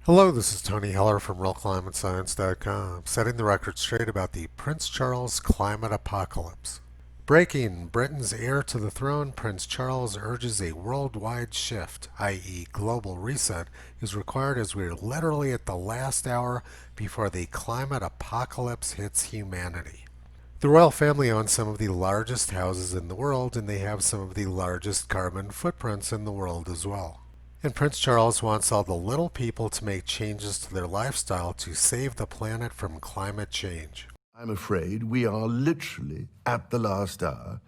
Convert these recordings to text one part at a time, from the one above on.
Hello, this is Tony Heller from RealClimateScience.com, setting the record straight about the Prince Charles climate apocalypse. Breaking: Britain's heir to the throne, Prince Charles, urges a worldwide shift, i.e. global reset, is required as we're literally at the last hour before the climate apocalypse hits humanity. The royal family owns some of the largest houses in the world, and they have some of the largest carbon footprints in the world as well. And Prince Charles wants all the little people to make changes to their lifestyle to save the planet from climate change. I'm afraid we are literally at the last hour,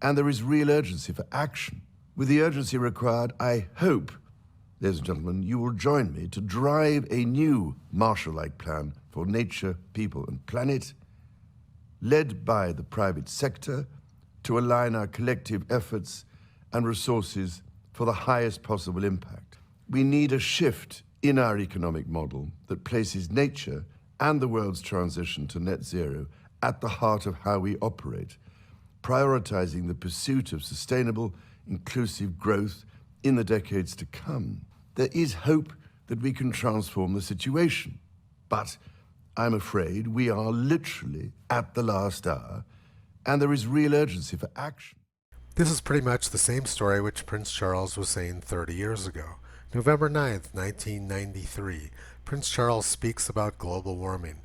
and there is real urgency for action. With the urgency required, I hope, ladies and gentlemen, you will join me to drive a new Marshall-like plan for nature, people, and planet, led by the private sector, to align our collective efforts and resources for the highest possible impact. We need a shift in our economic model that places nature and the world's transition to net zero at the heart of how we operate, prioritizing the pursuit of sustainable, inclusive growth in the decades to come. There is hope that we can transform the situation, but I'm afraid we are literally at the last hour, and there is real urgency for action. This is pretty much the same story which Prince Charles was saying 30 years ago. November 9th, 1993, Prince Charles speaks about global warming.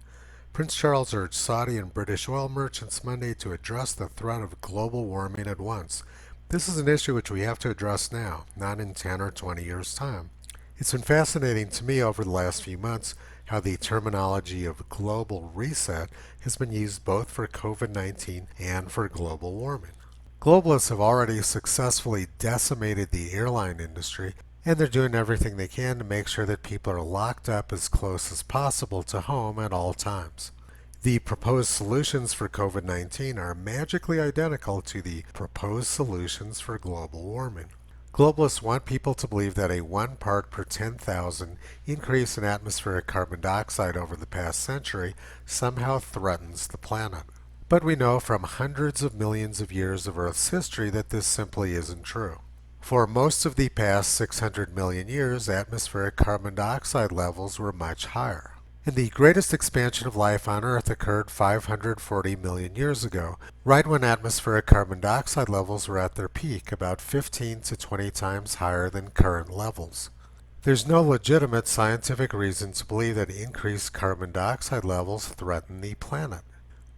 Prince Charles urged Saudi and British oil merchants Monday to address the threat of global warming at once. This is an issue which we have to address now, not in 10 or 20 years' time. It's been fascinating to me over the last few months how the terminology of global reset has been used both for COVID-19 and for global warming. Globalists have already successfully decimated the airline industry, and they're doing everything they can to make sure that people are locked up as close as possible to home at all times. The proposed solutions for COVID-19 are magically identical to the proposed solutions for global warming. Globalists want people to believe that a 1 part per 10,000 increase in atmospheric carbon dioxide over the past century somehow threatens the planet. But we know from hundreds of millions of years of Earth's history that this simply isn't true. For most of the past 600 million years, atmospheric carbon dioxide levels were much higher. And the greatest expansion of life on Earth occurred 540 million years ago, right when atmospheric carbon dioxide levels were at their peak, about 15 to 20 times higher than current levels. There's no legitimate scientific reason to believe that increased carbon dioxide levels threaten the planet.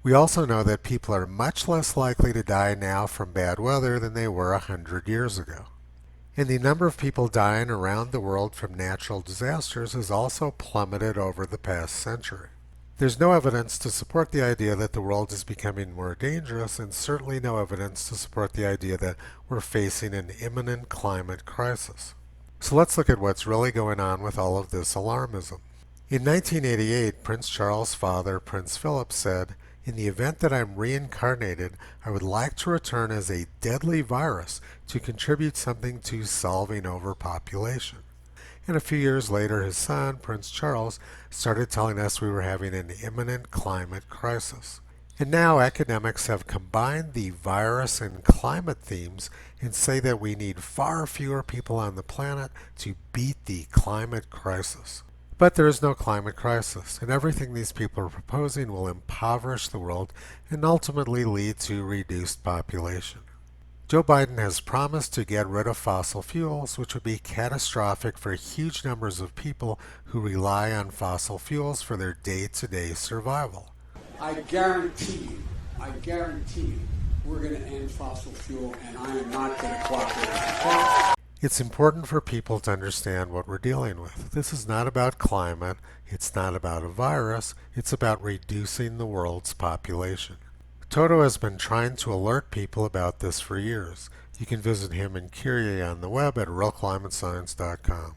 We also know that people are much less likely to die now from bad weather than they were 100 years ago. And the number of people dying around the world from natural disasters has also plummeted over the past century. There's no evidence to support the idea that the world is becoming more dangerous, and certainly no evidence to support the idea that we're facing an imminent climate crisis. So let's look at what's really going on with all of this alarmism. In 1988, Prince Charles' father, Prince Philip, said, "In the event that I'm reincarnated, I would like to return as a deadly virus to contribute something to solving overpopulation." And a few years later, his son, Prince Charles, started telling us we were having an imminent climate crisis. And now academics have combined the virus and climate themes and say that we need far fewer people on the planet to beat the climate crisis. But there is no climate crisis, and everything these people are proposing will impoverish the world and ultimately lead to reduced population. Joe Biden has promised to get rid of fossil fuels, which would be catastrophic for huge numbers of people who rely on fossil fuels for their day-to-day survival. I guarantee you, we're going to end fossil fuel, and I am not going to cooperate. It's important for people to understand what we're dealing with. This is not about climate, it's not about a virus, it's about reducing the world's population. Toto has been trying to alert people about this for years. You can visit him and Kyrie on the web at realclimatescience.com.